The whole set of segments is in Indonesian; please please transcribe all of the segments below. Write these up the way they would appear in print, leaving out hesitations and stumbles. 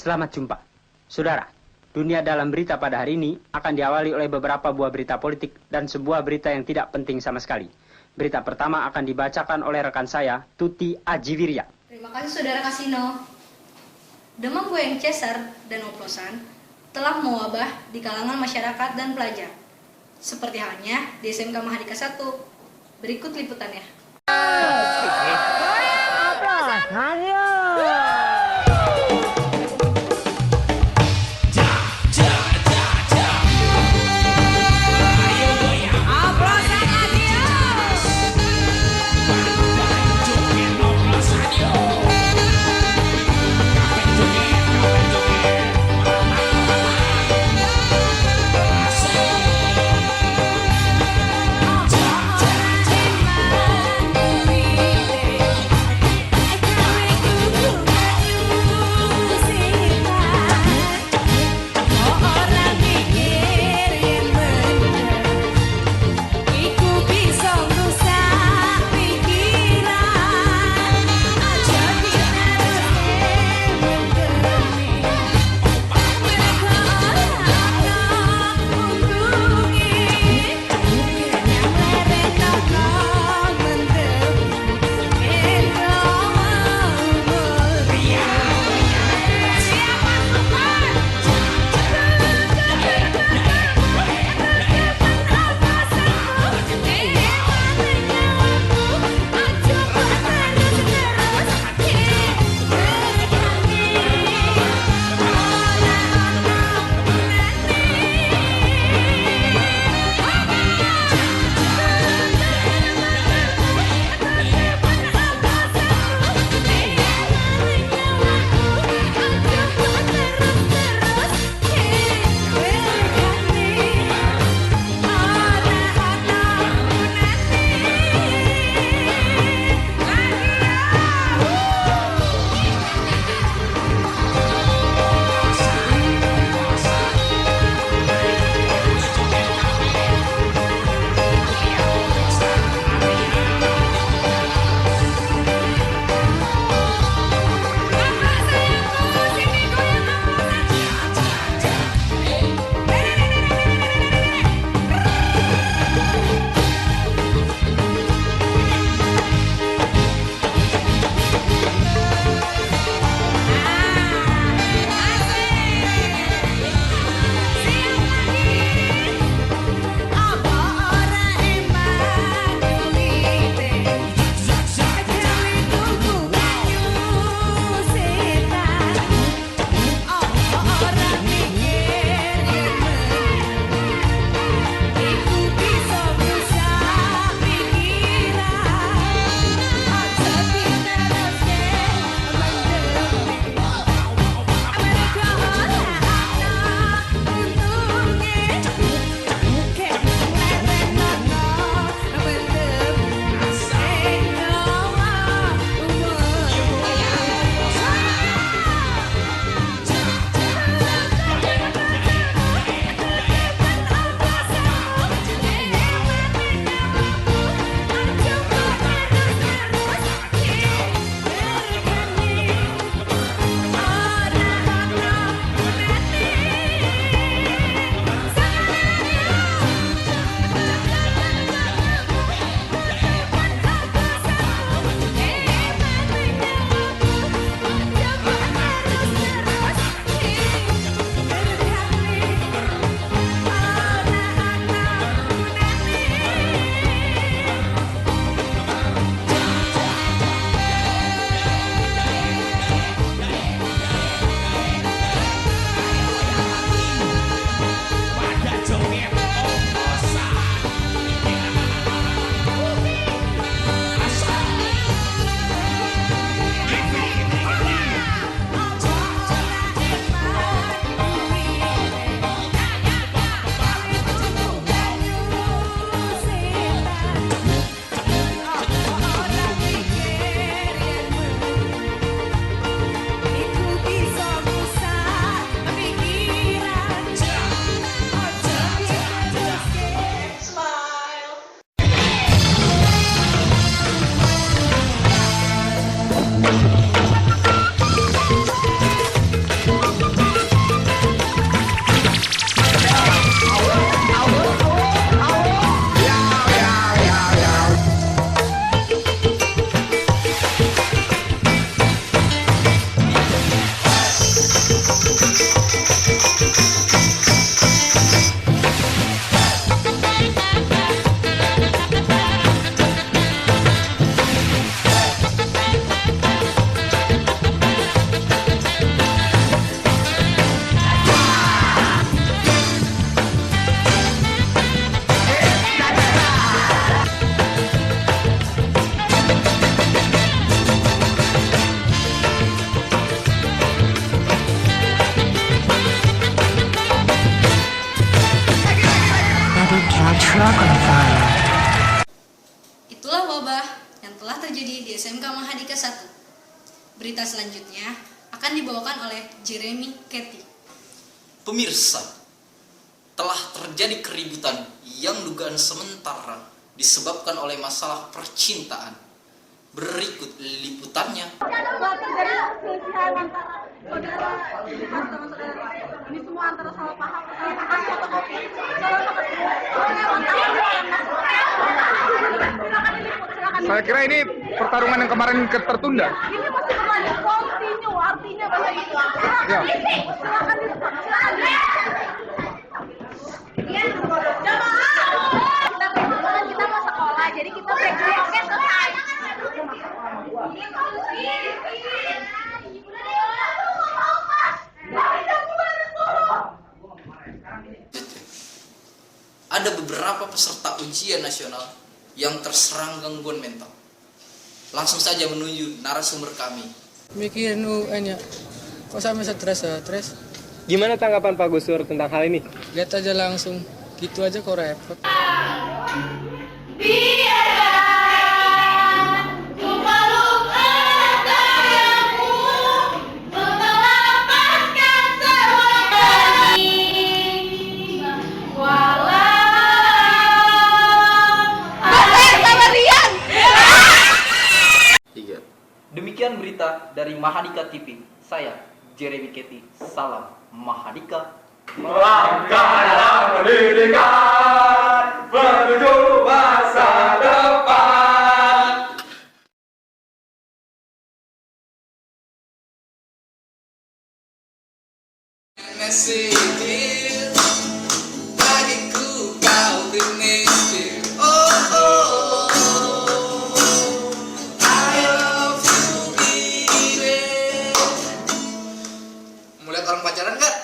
Selamat jumpa. Saudara, dunia dalam berita pada hari ini akan diawali oleh beberapa buah berita politik dan sebuah berita yang tidak penting sama sekali. Berita pertama akan dibacakan oleh rekan saya, Tuti Ajiwirya. Terima kasih Saudara Kasino. Demam goyang Caesar dan oplosan telah mewabah di kalangan masyarakat dan pelajar. Seperti halnya di SMK Mahardika 1. Berikut liputannya. another cow truck on fire. Itulah wabah yang telah terjadi di SMK Mahadika 1. Berita selanjutnya akan dibawakan oleh Jeremy Ketty. Pemirsa, telah terjadi keributan yang dugaan sementara disebabkan oleh masalah percintaan. Berikut liputannya. Telah terjadi perselisihan antara saudara saudara. Ini semua antara salah paham, fotokopi, Saya kira ini pertarungan yang kemarin tertunda. Ini masih berlanjut, continue, artinya bahasa itu. Ya. Silakan silakan. Kita mau sekolah, jadi kita break. Oke, selesai. Ada beberapa peserta ujian nasional yang terserang gangguan mental. Langsung saja menuju narasumber kami. Mikirin UN ya, kok sampai stres. Gimana tanggapan Pak Gusur tentang hal ini? Lihat aja langsung, gitu aja kok repot. Demikian berita dari Mahadika TV. Saya Jeremy Ketty. Salam Mahadika. Melangkah dalam pendidikan menuju masa depan. Bagiku kau prinsip. Oh. I love you, baby. Mau lihat orang pacaran nggak?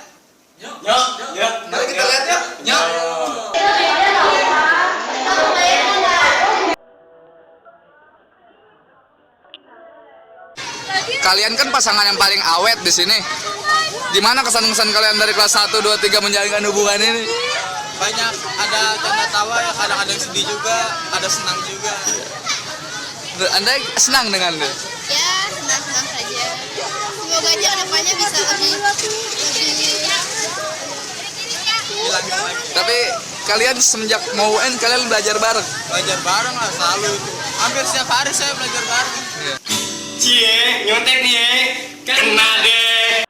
Yuk. Mari kita lihat yuk. Kalian kan pasangan yang paling awet di sini. Gimana kesan-kesan kalian dari kelas 1, 2, 3 menjalinkan hubungan ini? Banyak, ada canda tawa ya, kadang-kadang sedih juga, ada senang juga. Anda senang dengan itu? Ya, senang-senang saja. Semoga aja kedepannya bisa lebih Hilangin lagi. Tapi kalian semenjak mau UN kalian belajar bareng? Belajar bareng lah, selalu itu. Hampir setiap hari saya belajar bareng. Cie, nyontek nih, kena deh.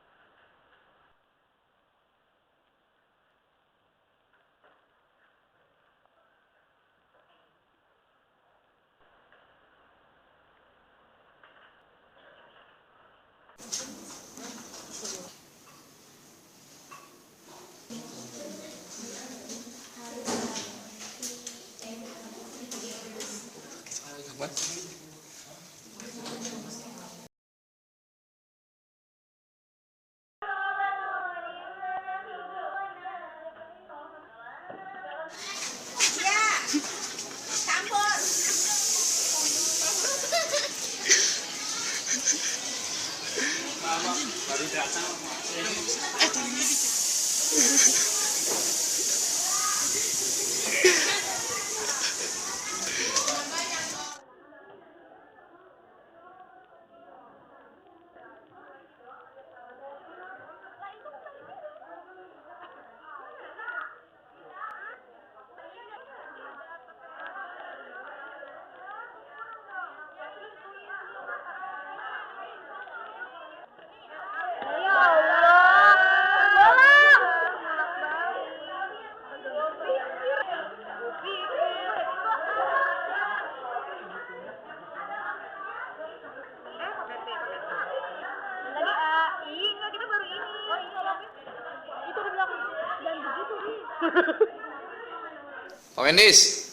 Pak Wendis.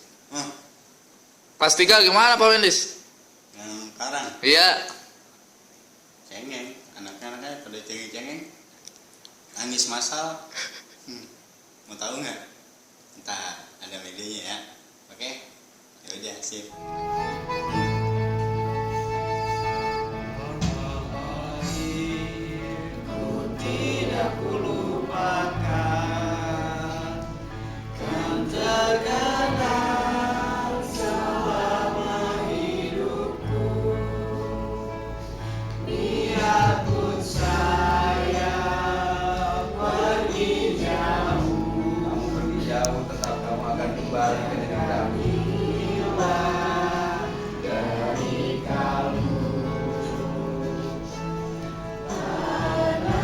Kelas 3 gimana Pak Wendis? Yang sekarang Iya. cengeng, anak-anaknya pada cengeng-cengeng, nangis masal. Mau tahu nggak? Entah ada medianya ya. Oke, ya udah sip. Tidak kulupakan kan kamu tetap kamu akan kembali ke negeri kamu. Dari kamu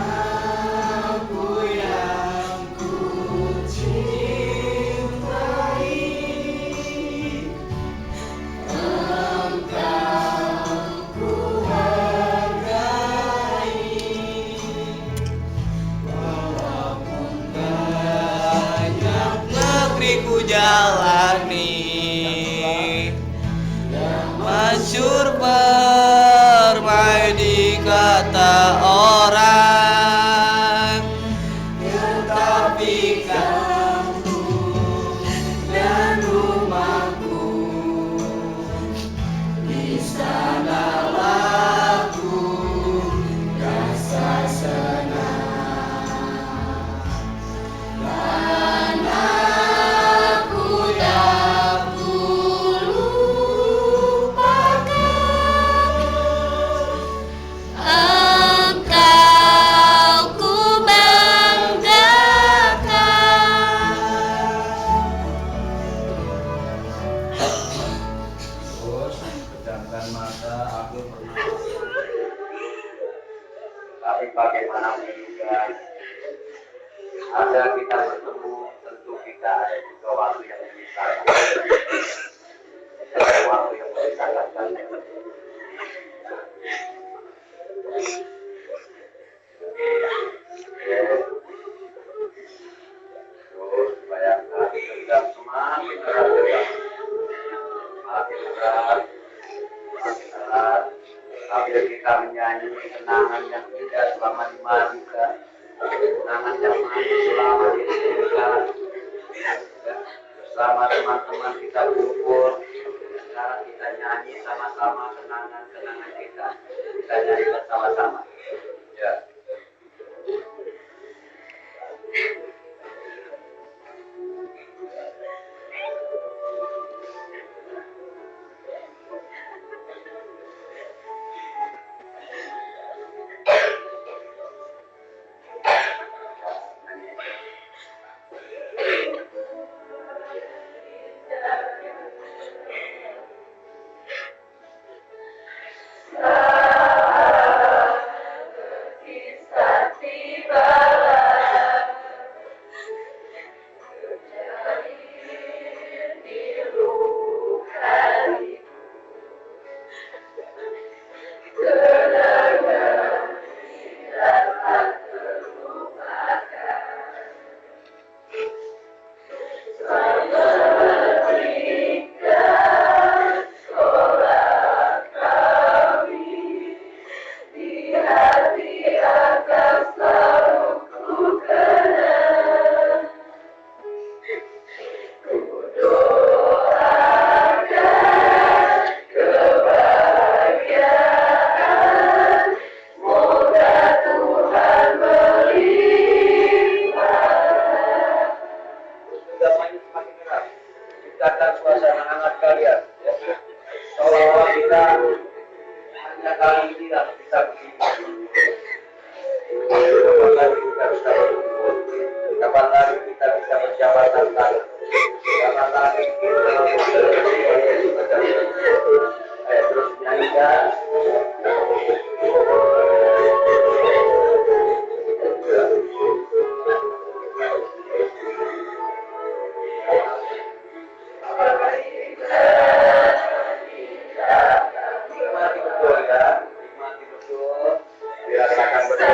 anakku yang ku cintai, engkau ku hargai, walaupun banyak negeri ku jalani, masyhur permai di kata orang, tetapi kamu dan rumahku di sanalah ku rasa senang. Anakku tak ku Engkau ku banggakan. Terus pejamkan mata, aku pernah. Tapi bagaimanapun juga, ada kita bertemu, tentu kita ada juga waktu yang memisahkan. Ada waktu yang memisahkan kalian. Terus bayangkan genggam semakin erat genggam. Makin erat, makin erat. Sambil kita menyanyi kenangan yang indah selama di Madura, kenangan yang manis selama di Amerika. Bersama teman-teman kita kumpul. Sekarang kita nyanyi sama-sama kenangan-kenangan kita. Kita nyanyi bersama-sama. Ya. Ciptakan suasana hangat kalian. Seolah-olah kita hanya kali ini lah bisa begini. Kapan lagi kita bisa berkumpul? Kapan lagi kita bisa berjabatan tangan? Kapan lagi kita bisa terus nyanyikan? Dirasakan betul.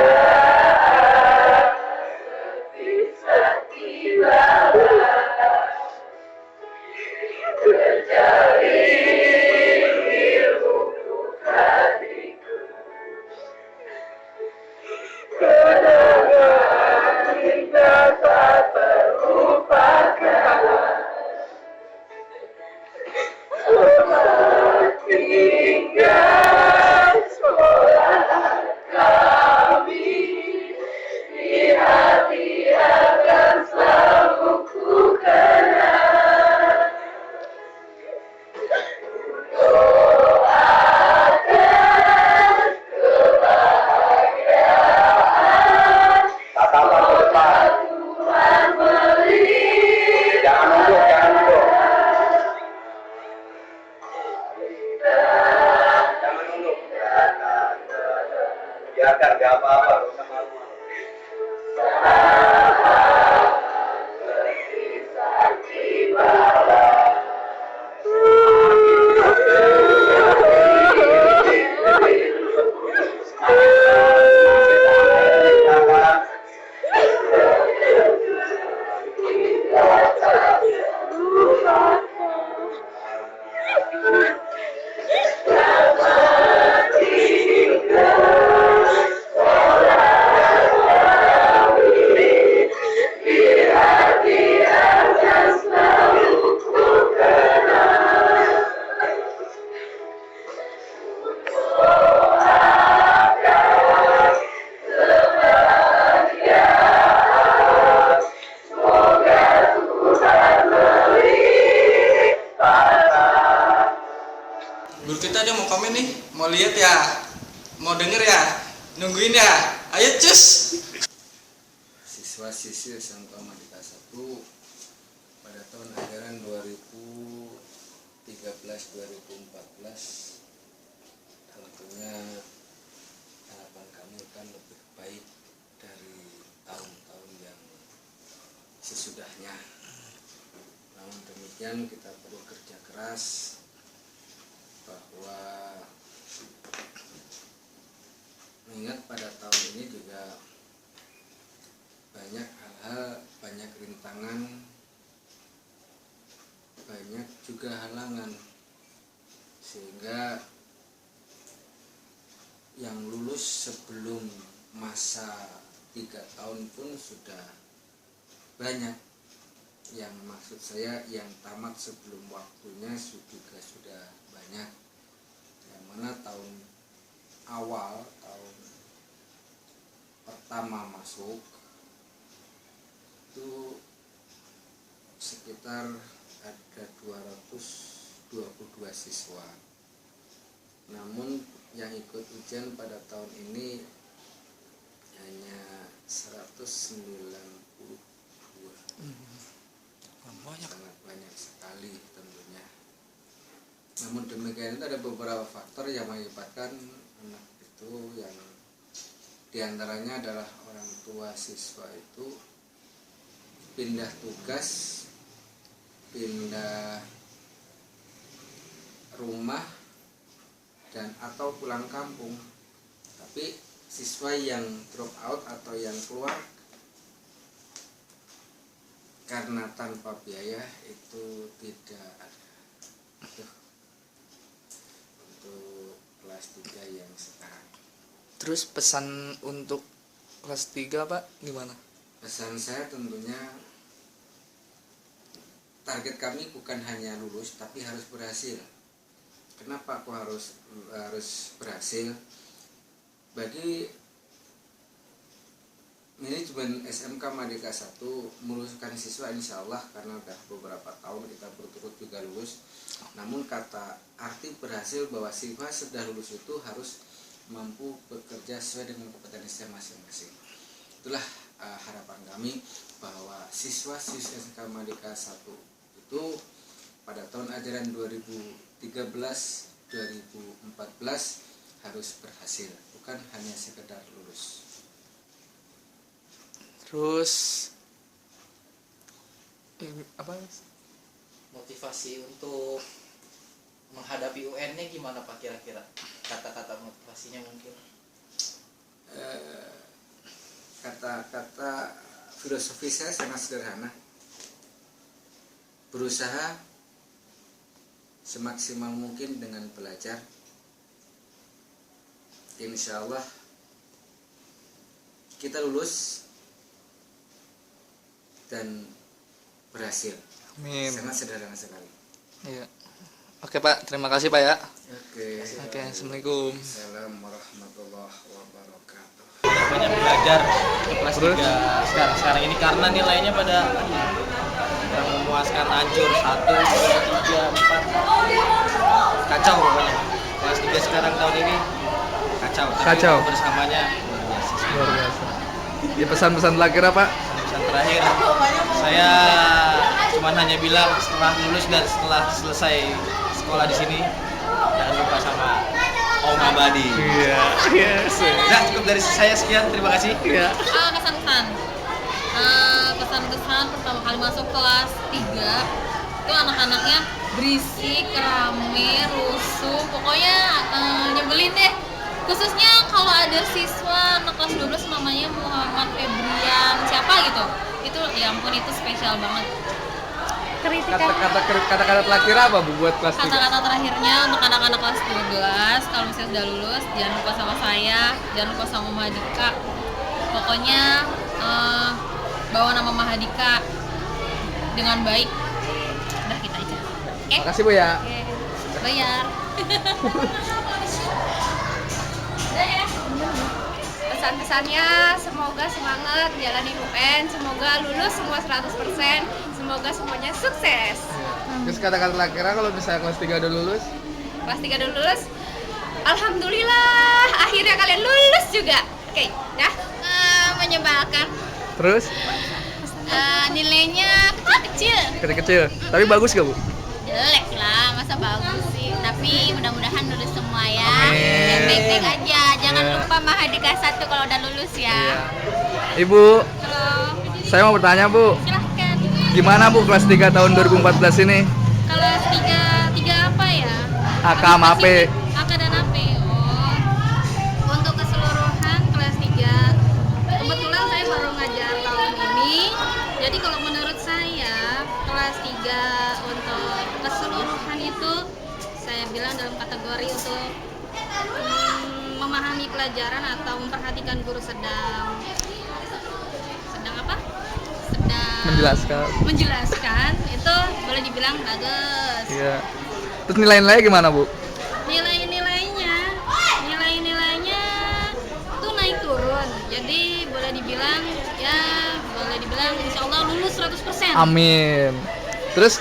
komen nih, mau lihat ya, mau denger ya, nungguin ya, ayo cus. Siswa-siswi SMK Mahadika 1 pada tahun ajaran 2013-2014 tentunya harapan kami kan lebih baik dari tahun-tahun yang sesudahnya. Namun demikian kita perlu kerja keras bahwa mengingat pada tahun ini juga banyak hal-hal, banyak rintangan, banyak juga halangan, sehingga yang lulus sebelum masa 3 tahun pun sudah banyak. Yang maksud saya yang tamat sebelum waktunya juga sudah banyak. Yang mana tahun awal, tahun pertama masuk itu sekitar ada 222 siswa. Namun yang ikut ujian pada tahun ini hanya 192. Sangat banyak sekali tentunya. Namun demikian itu ada beberapa faktor yang menyebabkan anak itu, yang diantaranya adalah orang tua siswa itu pindah tugas, pindah rumah, dan atau pulang kampung. Tapi siswa yang drop out atau yang keluar karena tanpa biaya itu tidak ada. Untuk kelas 3 yang sekarang. Terus pesan untuk kelas 3 Pak gimana? Pesan saya tentunya target kami bukan hanya lulus tapi harus berhasil. Kenapa aku harus berhasil? Bagi manajemen SMK Mahadika 1 meluluskan siswa insya Allah, karena udah beberapa tahun kita berturut juga lulus. Namun kata arti berhasil bahwa siswa sudah lulus itu harus mampu bekerja sesuai dengan kompetensinya masing-masing. Itulah harapan kami bahwa siswa-siswi SMK Mahadika 1 itu pada tahun ajaran 2013-2014 harus berhasil, bukan hanya sekedar lulus. Terus apa? Motivasi untuk menghadapi UN-nya gimana Pak kira-kira? Kata-kata motivasinya mungkin. Kata-kata filosofi saya sangat sederhana. Berusaha semaksimal mungkin dengan belajar. Insya Allah kita lulus dan berhasil. Amin. Sangat sederhana sekali. Iya. Oke Pak, terima kasih Pak ya. Oke. Assalamualaikum. Assalamualaikum warahmatullahi wabarakatuh. Banyak belajar ke kelas 3 sekarang ini karena nilainya pada yang memuaskan, hancur 1, 2, 3, 4 kacau pokoknya. Kelas 3 sekarang tahun ini kacau. Tapi bersamanya luar biasa. Ya, pesan-pesan terakhir apa? Pesan terakhir saya cuman hanya bilang setelah lulus dan setelah selesai sekolah di sini jangan lupa sama Om Abadi. Iya. Yes. Udah cukup dari saya, sekian, terima kasih. Iya. Pesan-pesan pertama kali masuk kelas 3 itu anak-anaknya berisik, rame, rusuh, pokoknya nyebelin deh. Khususnya kalau ada siswa anak kelas 12 namanya Muhammad Febrian siapa gitu, itu ya ampun itu spesial banget. Kata-kata terakhir apa Bu buat kelas 3? Kata-kata terakhirnya untuk anak-anak kelas 12, kalau misalnya sudah lulus jangan lupa sama saya, jangan lupa sama Mahadika. Pokoknya bawa nama Mahadika dengan baik. Udah kita aja. Makasih Bu ya. Oke. Bayar. Pesan-pesannya semoga semangat jalanin UN, semoga lulus semua 100%, semoga semuanya sukses. Terus kata-kata terakhir kalau misalnya kelas 3 udah lulus? Kelas 3 udah lulus, Alhamdulillah, akhirnya kalian lulus juga. Oke, dah. Menyebalkan. Terus? Nilainya kecil-kecil. Kecil-kecil. Tapi bagus gak, Bu? Jelek lah, masa bagus sih. Tapi mudah-mudahan lulus semua ya. Amin. Yang baik-baik aja. Jangan Ya. lupa Mahadika 1 kalau udah lulus ya. Ibu, Halo. saya mau bertanya, Bu. Silahkan. Gimana, Bu, kelas 3 tahun 2014 ini? Kelas 3 apa ya? AK sama AP. AK dan AP. Oh. Untuk keseluruhan kelas 3. Kebetulan saya baru ngajar tahun ini. Jadi kalau menurut saya kelas 3 untuk keseluruhan itu saya bilang dalam kategori untuk memahami pelajaran atau memperhatikan guru sedang apa? Sedang menjelaskan itu boleh dibilang bagus. Iya. Terus nilai-nilainya gimana, Bu? Nilainya tuh naik turun. Jadi boleh dibilang insya Allah lulus 100%. Amin. Terus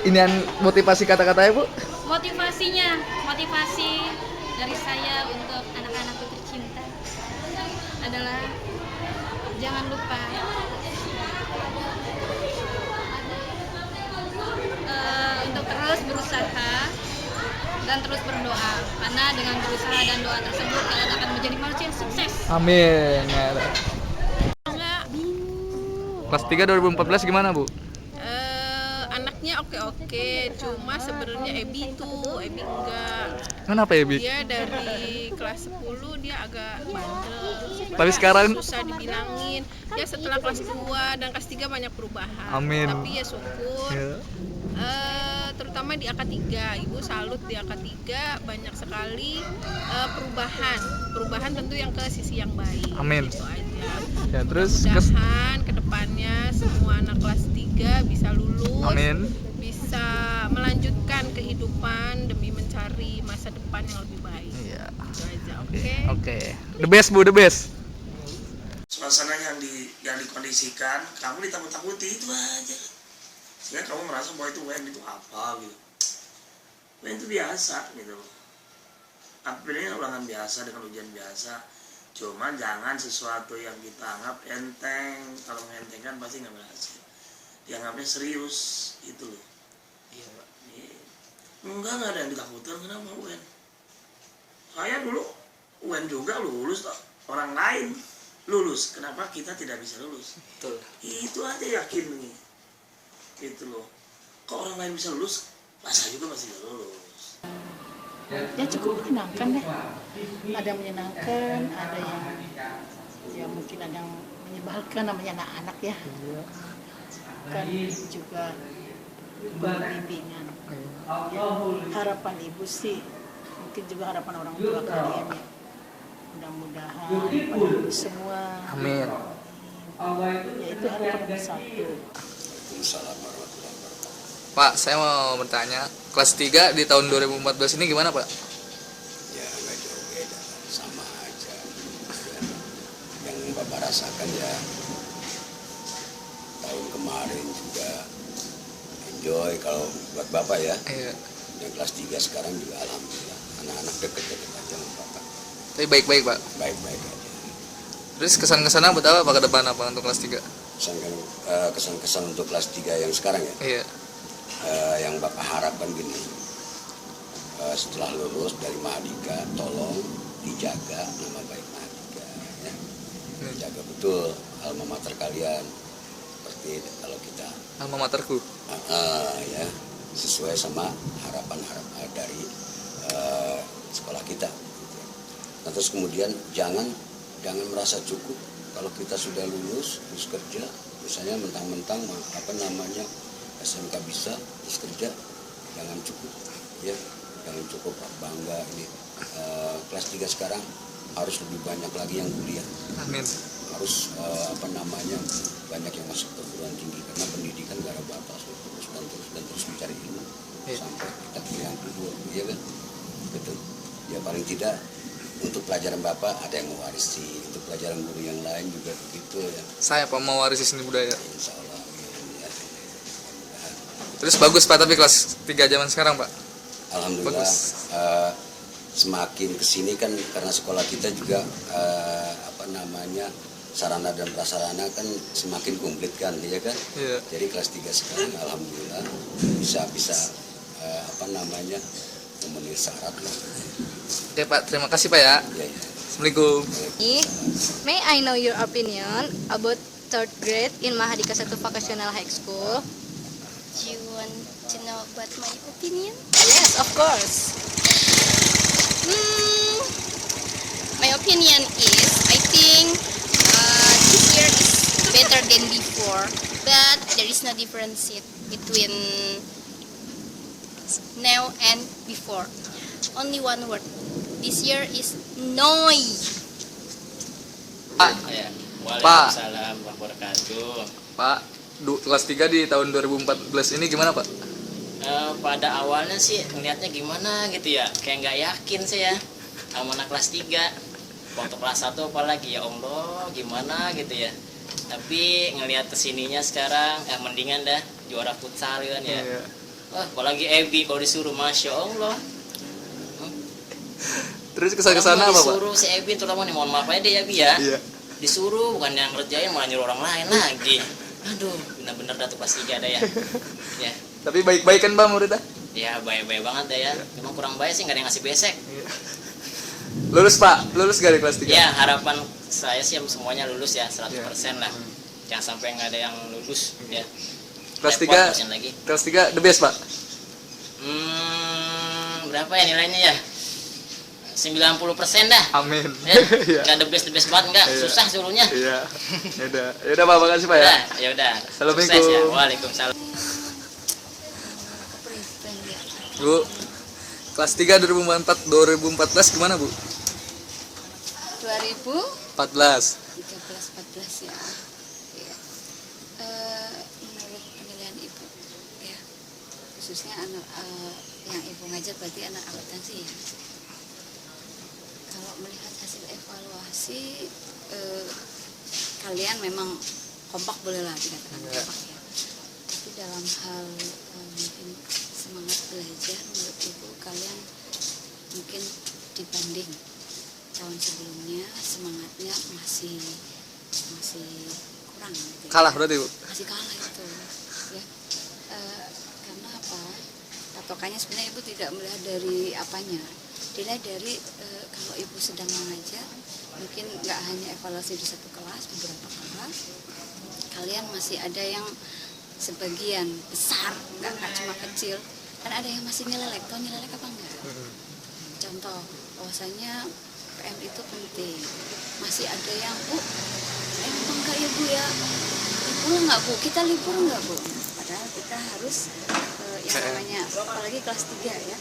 inian motivasi kata-katanya, Bu? Motivasi dari saya untuk anak-anakku tercinta adalah jangan lupa untuk terus berusaha dan terus berdoa, karena dengan berusaha dan doa tersebut kalian akan menjadi manusia yang sukses. Amin. Kelas 3 2014 gimana, Bu? Anaknya oke, cuma sebenarnya Ebi enggak. Kenapa, Ebi? Dia dari kelas 10 dia agak bandel. Tapi sekarang susah dibilangin. Ya setelah kelas 2 dan kelas 3 banyak perubahan. Amin. Tapi ya syukur. Ya. Terutama di AK3, Ibu salut di AK3 banyak sekali perubahan tentu yang ke sisi yang baik. Amin. Itu aja. Ya, terus mudah-mudahan kedepannya semua anak kelas 3 bisa lulus. Amin. Bisa melanjutkan kehidupan demi mencari masa depan yang lebih baik. Iya. Itu aja. Oke. The best, Bu, the best. Suasana yang dikondisikan, kamu ditakut-takuti itu aja. Sehingga kamu merasa bahwa itu UN itu apa gitu. UN itu biasa gitu. Apalagi ulangan biasa dengan ujian biasa. Cuma jangan sesuatu yang kita anggap enteng. Kalau mengentengkan pasti nggak berhasil. Dianggapnya serius itu loh. Iya, Pak. Enggak ada yang ditakutkan. Kenapa UN? Saya dulu UN juga lulus toh. Orang lain lulus. Kenapa kita tidak bisa lulus? Betul. Itu aja yakin nih. Gitu loh. Kok orang lain bisa lulus, saya juga masih gak lulus. Ya cukup menyenangkan deh. Ada yang menyenangkan, ada yang ya mungkin ada yang menyebalkan, namanya anak-anak ya. Kan juga bimbingan. Ya, harapan ibu sih, mungkin juga harapan orang tua kalian ya. Mudah-mudahan pada lulus semua. Amin. Ya itu harapan satu. Pak, saya mau bertanya, kelas 3 di tahun 2014 ini gimana, Pak? Ya, nggak jauh beda, sama aja. Yang Bapak rasakan ya, tahun kemarin juga enjoy kalau buat Bapak ya. Iya. Yang kelas 3 sekarang juga alhamdulillah, anak-anak deket-deket aja sama Bapak. Tapi baik-baik, Pak? Baik-baik aja. Terus kesan-kesannya buat apa ke depan apa untuk kelas 3? Kesan-kesan untuk kelas 3 yang sekarang ya? Iya. Yang Bapak harapkan gini, setelah lulus dari Mahadika, tolong dijaga nama baik Mahadika ya. Jaga betul alma mater kalian, seperti kalau kita alma materku ya, sesuai sama harapan dari sekolah kita. Nah, terus kemudian jangan merasa cukup kalau kita sudah lulus kerja, misalnya mentang-mentang SMK bisa terus kerja, jangan cukup ya, jangan cukup bangga ini. Kelas 3 sekarang harus lebih banyak lagi yang kuliah. Amin. Harus banyak yang masuk perguruan tinggi, karena pendidikan gak ada batas, dan terus mencari ilmu sampai kita kuliah kedua, iya kan? Betul. Ya paling tidak untuk pelajaran Bapak ada yang mewarisi, untuk pelajaran guru yang lain juga begitu ya. Saya Pak mewarisi seni budaya. Insya Allah. Terus bagus Pak, tapi kelas 3 zaman sekarang Pak? Alhamdulillah semakin kesini kan karena sekolah kita juga sarana dan prasarana kan semakin komplit kan, ya kan. Iya. Jadi kelas 3 sekarang alhamdulillah bisa memenuhi syarat lah. Oke Pak, terima kasih Pak ya. Ya, ya. Assalamualaikum. May I know your opinion about third grade in Mahadika 1 Vocational High School? Do you want to know about my opinion? Yes, of course. My opinion is, I think this year is better than before, but there is no difference between now and before. Only one word. This year is noise. Pak. Waalaikumsalam warahmatullahi wabarakatuh. Pak, kelas 3 di tahun 2014 ini gimana Pak? Pada awalnya sih ngeliatnya gimana gitu ya, kayak nggak yakin sih ya sama anak kelas 3. Waktu kelas 1 apalagi ya Allah gimana gitu ya. Tapi ngelihat kesininya sekarang mendingan dah juara futsal kan ya. Iya. Wah, apalagi Ebi kalau disuruh Masya Allah. Terus kesana apa Pak? Disuruh si Ebi terutama nih, mohon maaf aja deh ya Bi ya. Iya. Disuruh bukan yang ngerjain malah nyuruh orang lain lagi. Aduh, bener-bener dah tuh kelas 3 ada ya. Ya. Tapi baik-baik kan Pak muridnya? Ya baik-baik banget dah ya. Cuma kurang baik sih, nggak ada yang ngasih besek. Lulus Pak, lulus gak di kelas 3? Ya, harapan saya sih semuanya lulus ya, 100% lah. Jangan sampai nggak ada yang lulus ya. Kelas Repot 3 lagi. Kelas 3 the best Pak? Berapa ya nilainya ya? 90% dah. Amin. Ya, nggak the best banget enggak, susah suruhnya. Iya. Yaudah Pak, makasih Pak ya. Ya udah. Assalamualaikum. Sukses ya. Waalaikumsalam. Bu, kelas 3 2014 gimana Bu? 2014 ya. Menurut penilaian ibu ya, khususnya anak yang ibu ngajar berarti anak akuntansi ya. Kalau melihat hasil evaluasi, kalian memang kompak, boleh lah dikatakan kompak ya. Tapi dalam hal mungkin semangat belajar, menurut ibu kalian mungkin dibanding tahun sebelumnya semangatnya masih kurang gitu ya. Kalah berarti Bu? Masih kalah itu ya. Karena apa, patokannya sebenarnya ibu tidak melihat dari apanya, dilihat dari kalau ibu sedang mengajar mungkin nggak hanya evaluasi di satu kelas, beberapa kelas kalian masih ada yang sebagian besar, nggak cuma kecil, kan ada yang masih nyelelek. Tahu nyelelek apa enggak? Contoh bahwasanya PM itu penting, masih ada yang apa enggak ya Bu ya, libur enggak Bu, kita libur enggak Bu, padahal kita harus yang namanya apalagi kelas 3 ya,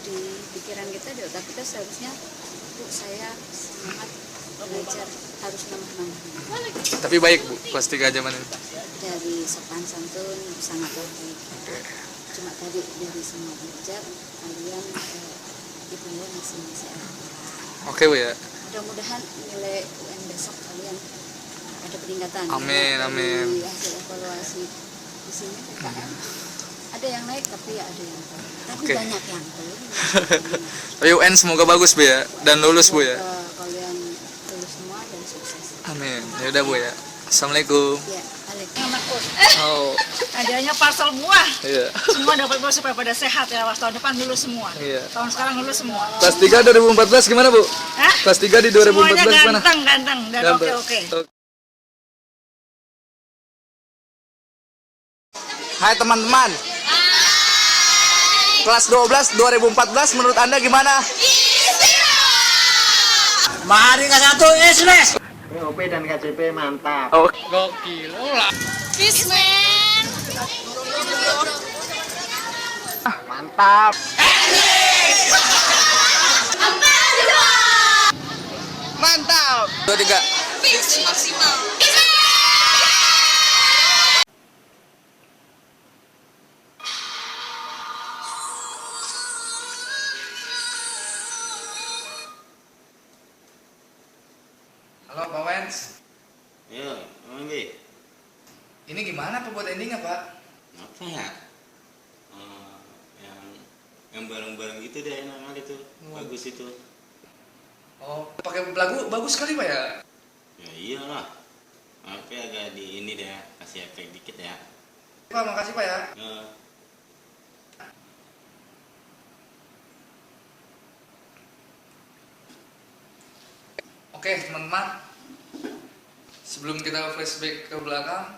di pikiran kita, di otak kita seharusnya Bu saya semangat belajar harus nambah. Tapi baik Bu, kelas 3 zaman ini dari sopan santun sangat baik. Cuma tadi dari semua belajar kalian ibunya masih ada. Oke Bu ya. Mudah-mudahan nilai UN besok kalian ada peningkatan. Amin, ya. amin. Dari hasil evaluasi di sini PKM ada yang naik tapi ada yang turun. Tapi Oke. banyak yang turun. Tapi UN semoga bagus Bu ya, dan lulus Bu ya. Kalian lulus semua dan sukses. Amin. Ya udah Bu ya. Assalamualaikum. Ya, Oh. Adanya parcel buah. Iya. Semua dapat buah supaya pada sehat ya. Tahun depan lulus semua. Iya. Tahun sekarang lulus semua. Kelas 3 2014 gimana Bu? Hah? Kelas 3 di 2014 semuanya gimana? ganteng dan oke. Hai teman-teman. Kelas 12 2014 menurut Anda gimana? Mahadika 1 Isles. POP dan KCP mantap. Oh, gokil. Peace man. Mantap. Mantap. 2 3. Peace maksimal. Halo Pak Wens. Iya, Bi. Ini gimana Pak buat endingnya Pak? Apa ya? Yang yang bareng-bareng gitu deh, enak kali tuh. Bagus itu. Oh, pakai lagu bagus sekali Pak ya? Ya iyalah. Tapi agak di ini deh, kasih efek dikit ya. Pak, makasih Pak ya. Oke teman-teman, sebelum kita flashback ke belakang,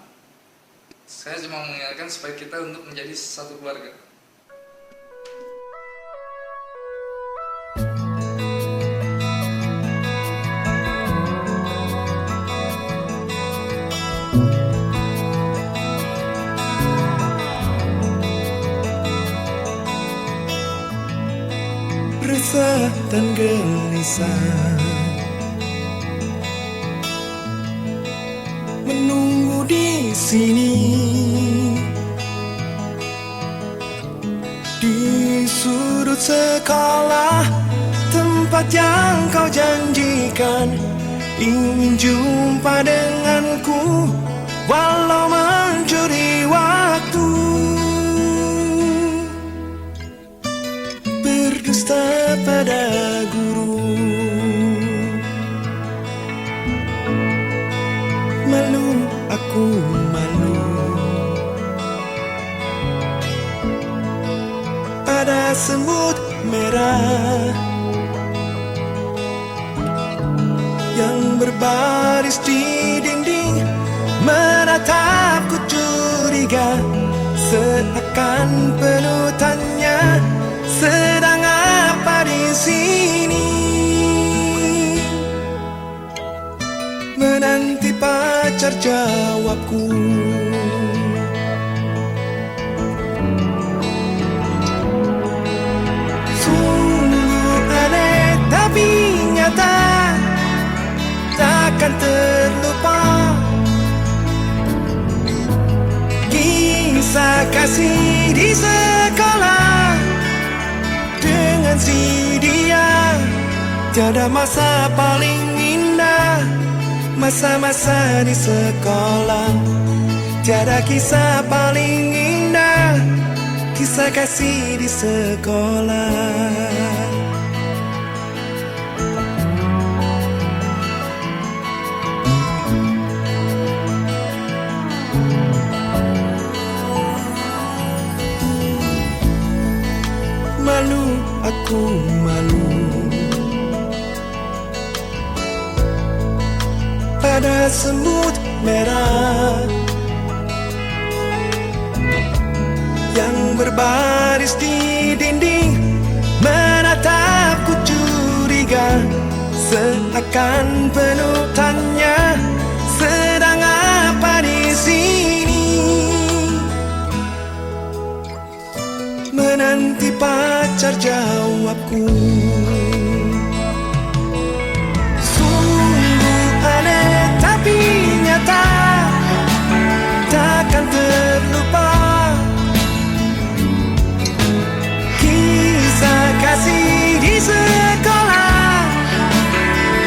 saya cuma mengingatkan supaya kita untuk menjadi satu keluarga. Resah dan gelisah menunggu di sini, di sudut sekolah, tempat yang kau janjikan, ingin jumpa denganku walau mencuri waktu. Berdusta pada guru, malu, aku malu. Ada semut merah yang berbaris di dinding, menatapku curiga, seakan penuh tanya, sedang apa di sini? Menanti pacar jawabku. Sungguh aneh tapi nyata, takkan terlupa kisah kasih di sekolah dengan si dia. Tiada masa paling indah, masa-masa di sekolah. Tiada kisah paling indah, kisah kasih di sekolah. Malu, aku malu. Pada semut merah yang berbaris di dinding, menatapku curiga, seakan penuh tanya, sedang apa di sini? Menanti pacar jawabku. Aneh tapi nyata, takkan terlupa kisah kasih di sekolah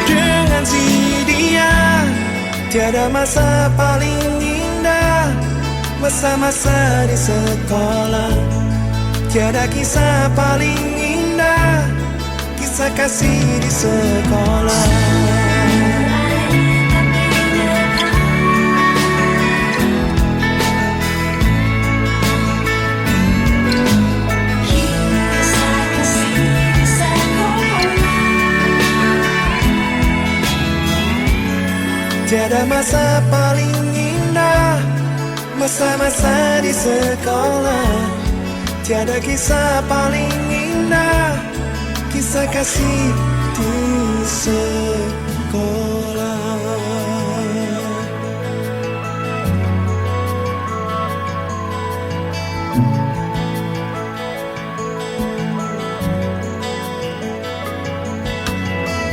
dengan si dia. Tiada masa paling indah, masa-masa di sekolah. Tiada kisah paling indah, kisah kasih di sekolah. Tiada masa paling indah, masa-masa di sekolah. Tiada kisah paling indah, kisah kasih di sekolah.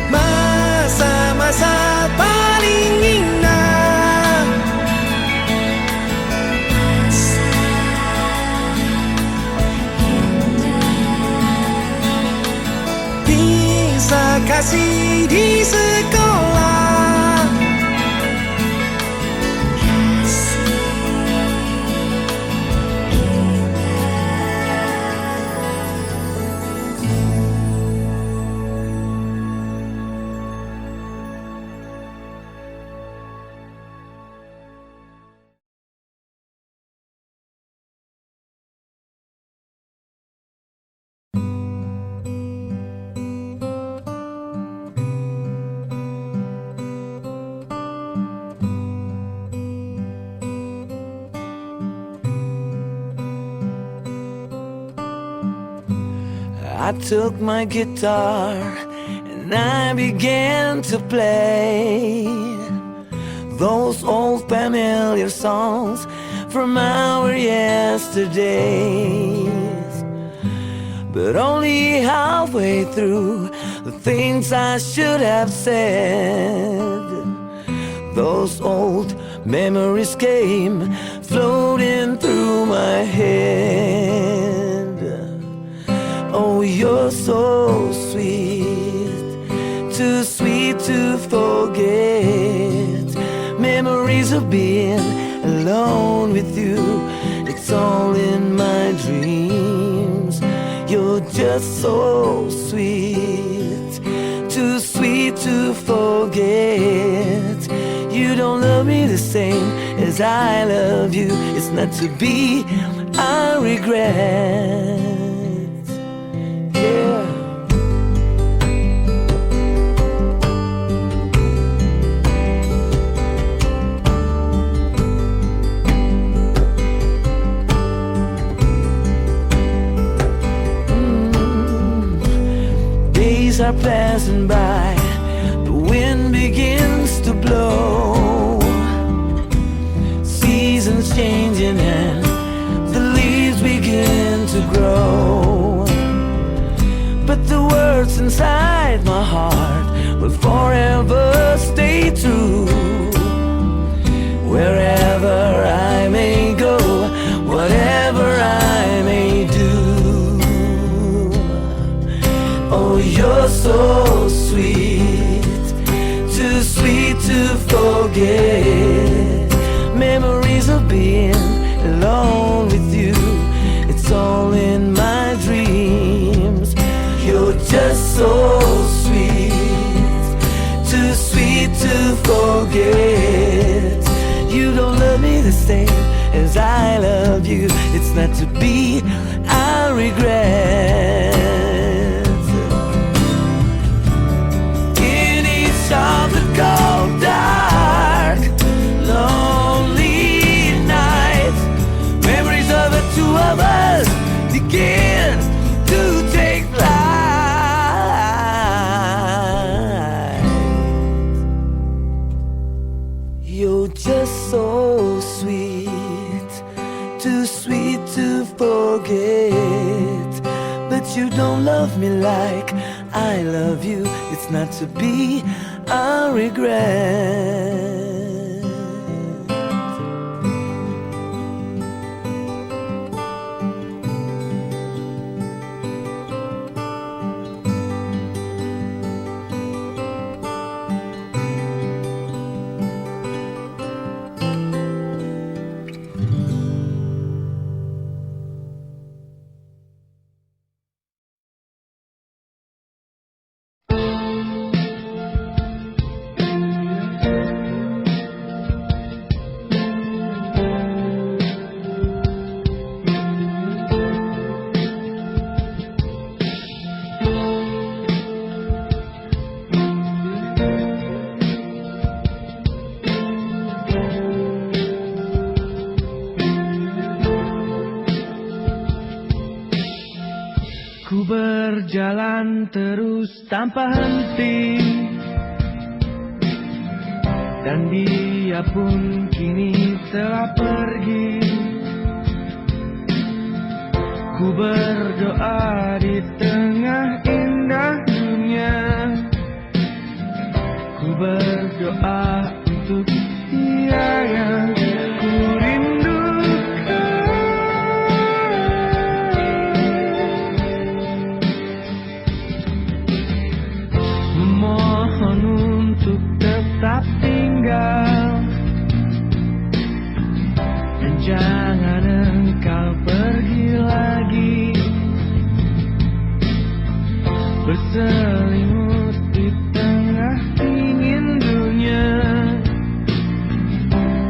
Masa-masa paling indah, kisah kasih di sekolah. I took my guitar and I began to play those old familiar songs from our yesterdays. But only halfway through, the things I should have said, those old memories came floating through my head. Oh, you're so sweet, too sweet to forget. Memories of being alone with you, it's all in my dreams. You're just so sweet, too sweet to forget. You don't love me the same as I love you. It's not to be, I regret. Yeah. Days are passing by, the wind begins to blow, seasons changing and the leaves begin to grow. But the words inside my heart will forever stay true. Wherever I may go, whatever I may do. Oh, you're so sweet, too sweet to forget. Memories of being alone with you, it's all in my dreams. You're just so sweet, too sweet to forget. You don't love me the same as I love you. It's not to be, I regret. In each of the cold, dark, lonely nights, memories of the two of us begin to take flight. You're just so sweet, too sweet to forget. But you don't love me like I love you. It's not to be, I regret. Ku berjalan terus tanpa henti, dan dia pun kini telah pergi. Ku berdoa di tengah indah dunia, ku berdoa untuk dia yang ku rindukan. Memohon untuk tetap tinggal, dan jangan engkau pergi lagi, berselimut di tengah dingin dunia,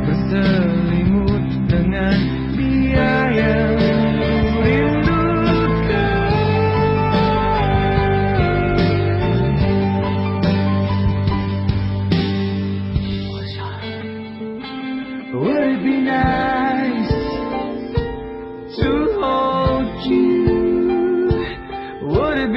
berselimut dengan dia yang ku rindukan. Would it be nice to hold you? Would it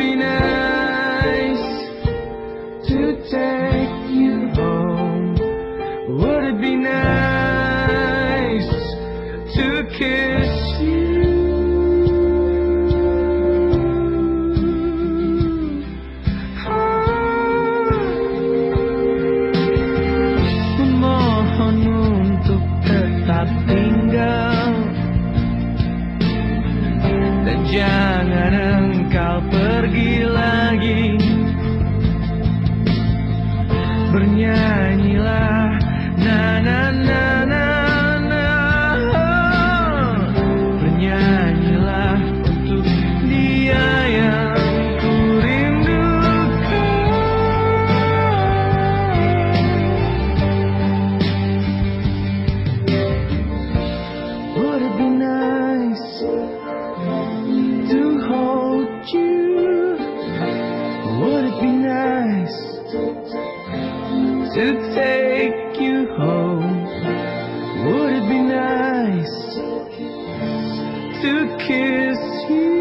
dan jangan engkau pergi lagi. Bernyanyilah na na na na na. Bernyanyilah untuk dia yang ku rindukan. Would it be nice to hold you? Would it be nice to take you home? Would it be nice to kiss you?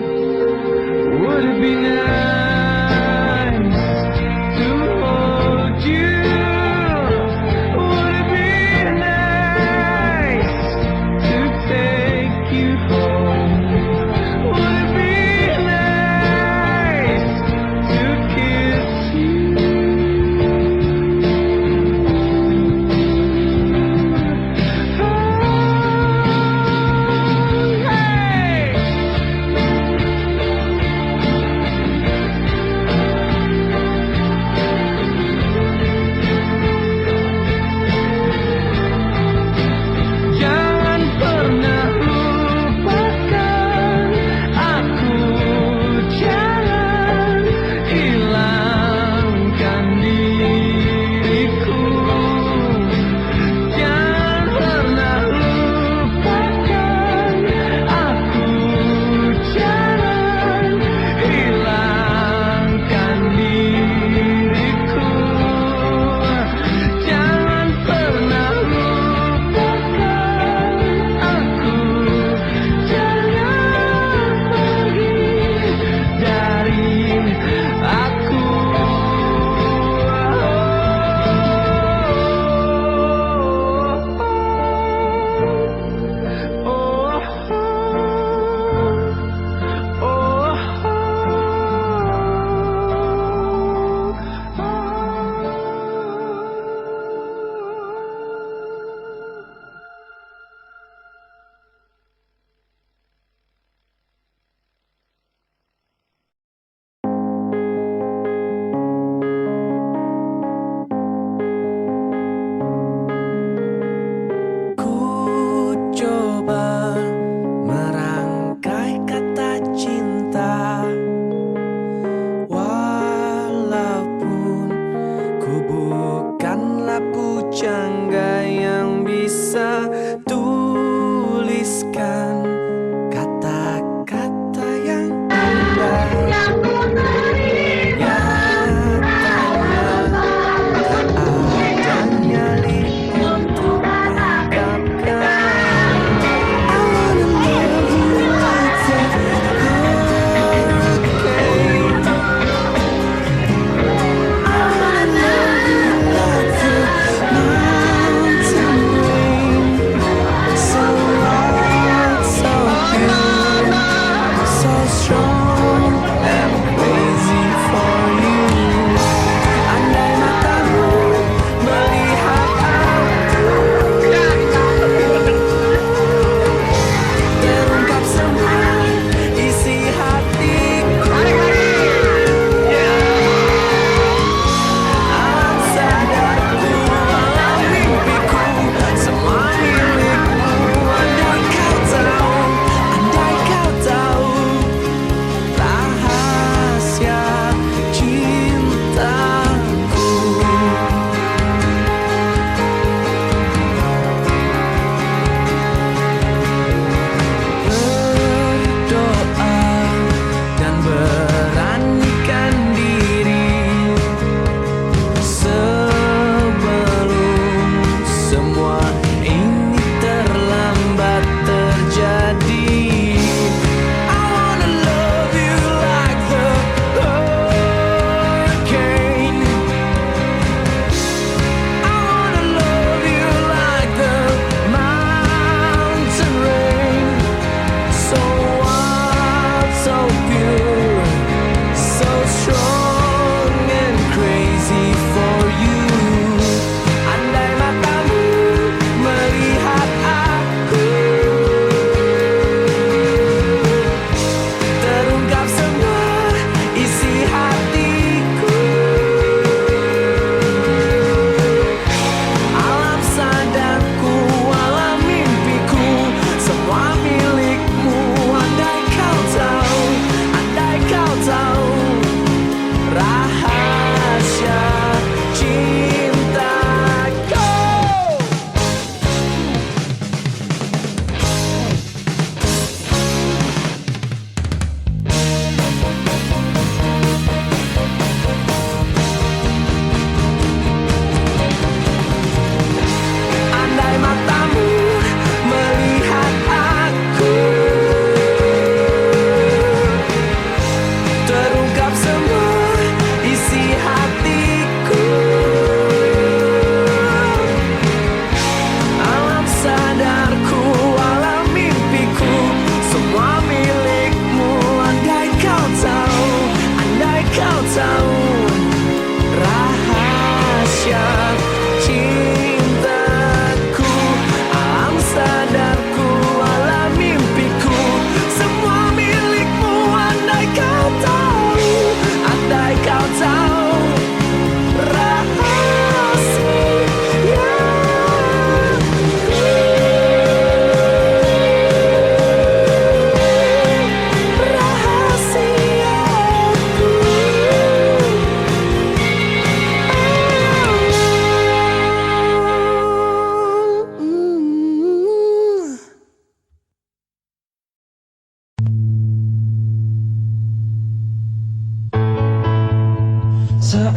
Would it be nice to hold you? Would it be nice to take you home? Would it be nice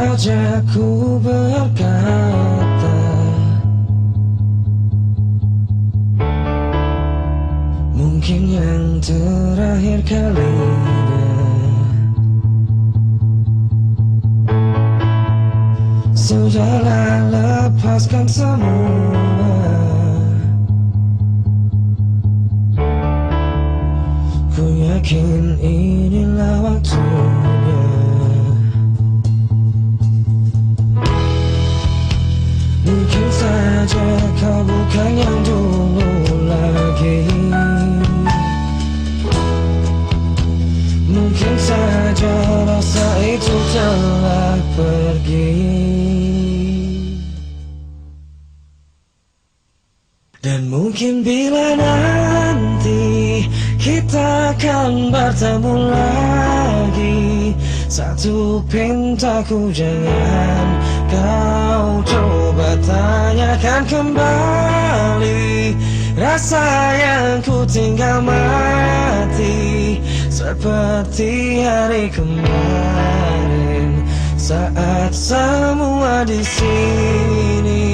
saja ku berkata, mungkin yang terakhir kalinya. Sudahlah, lepaskan semua. Ku yakin inilah waktunya. Mungkin saja kau bukan yang dulu lagi. Mungkin saja rasa itu telah pergi. Dan mungkin bila nanti kita akan bertemu lagi, satu pintaku jangan kau coba tanyakan kembali. Rasa yang ku tinggal mati seperti hari kemarin saat semua di sini.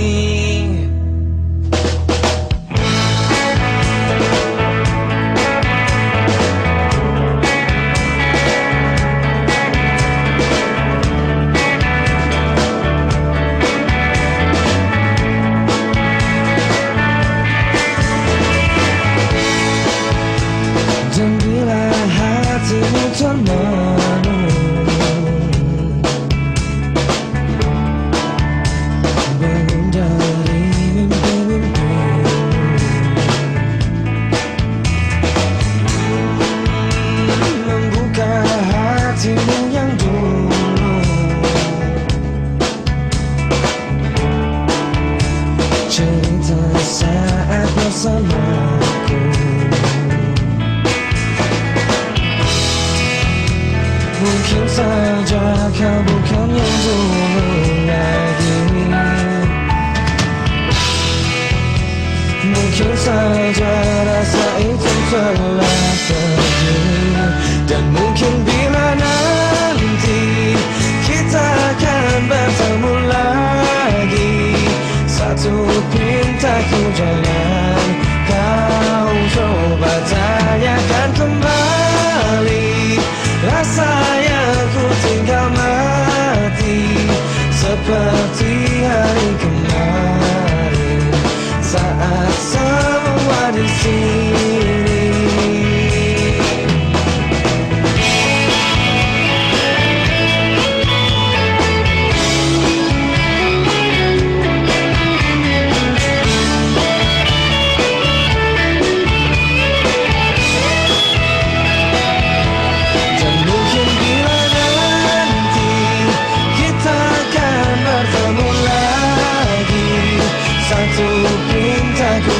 Dan bila hatimu termenung, bangun dari mimpi-mimpi, membuka hatimu yang dulu, cerita saat bersamaku. Mungkin saja kau bukan yang dulu lagi. Mungkin saja rasa itu telah pergi. Dan mungkin bila nanti kita akan bertemu lagi, satu pintaku jangan kau coba tanyakan kembali. Rasa yang ku tinggal mati seperti hari kemarin saat semua di sini. Satu pintaku